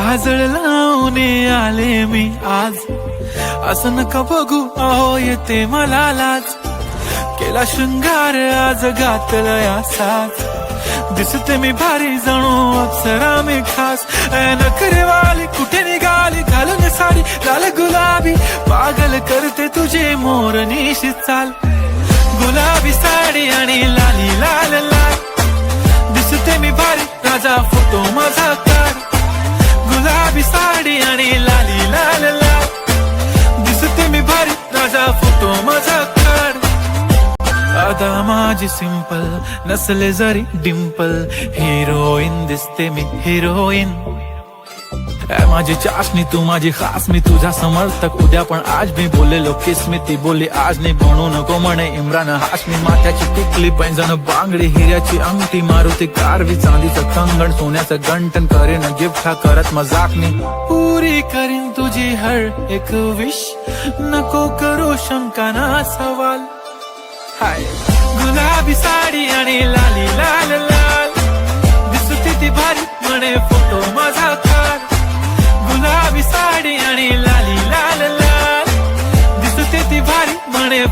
काजळ लावून आले मी आज, असं नका बघू अहो येते मला लाज. केला शृंगार आज घातला असाच, दिसते मी भारी जणू अप्सरा मी खास. नखरेवाली कुठे निघाली घालून साडी लाल गुलाबी, पागल करते तुझे मोरनीशी चाल. गुलाबी साडी आणि लाली लाल लाल, दिसते मी भारी राजा फोटो माझा काढ. गुलाबी साडी आणि लाली लाल लाल, दिसते मी भारी राजा फोटो माझा काढ. आता माझी सिंपल नसले जरी डिंपल, हिरोईन दिसते मी हिरोईन. माझी चाशनी तू माझी खास, मी तुझा समर्थक उद्या पण आज मी बोललेलो किस मी. ती बोलली आज नाही बनू नको म्हणे इम्रान हाशमी. माथ्याची टिकली पैंजण बांगडी हिऱ्याची अंगठी, मारुती कारवी चांदीचं कंगण सोन्याचं गंटन. करेन गिफ्ट हा करत मजाकनी, पुरी करीन तुझी हर एक विश. नको करू शंका ना सवाल. हाय गुलाबी साडी आणि लाली लाल लाल, दिसते ती भारी म्हणे फोटो माझा काढ. गुलाबी साडी आणि लाली लाल लाल, दिसते ती भारी म्हणे